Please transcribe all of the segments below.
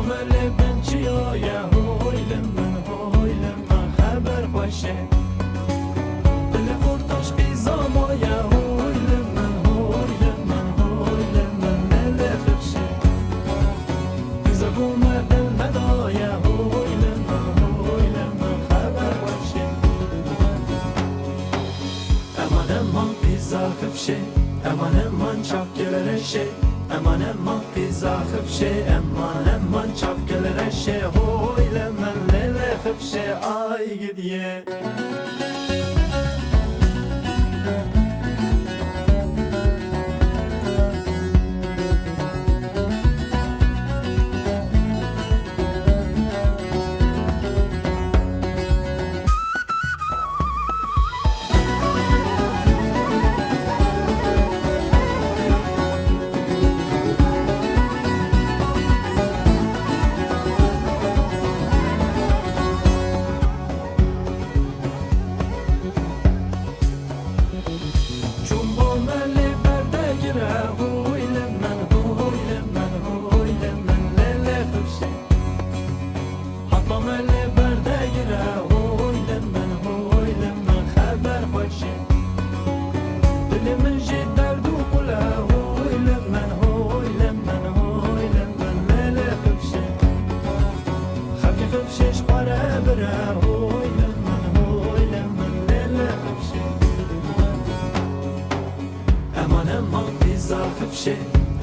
ملی بنچیا یا هویل من خبر باشه دل خورتاش بیزاما یا هویل من ملی خفشه بیزا بومه دل مدا یا هویل من خبر باشه امان بیزا خفشه امان چاپ گلرشه امان بیزا خفشه امان چاپ گلرشه هویل من لیل خفشه آی گدیه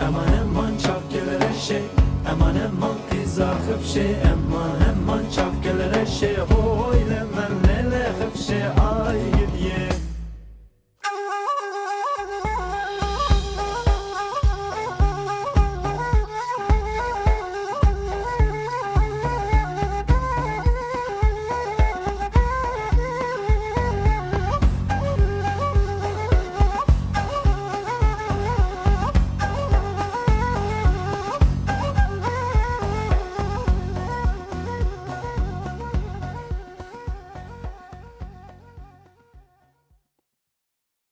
امان چاپ گلرشه امان بیزا خفشه امان چاپ گلرشه هویل من لیل خفشه آی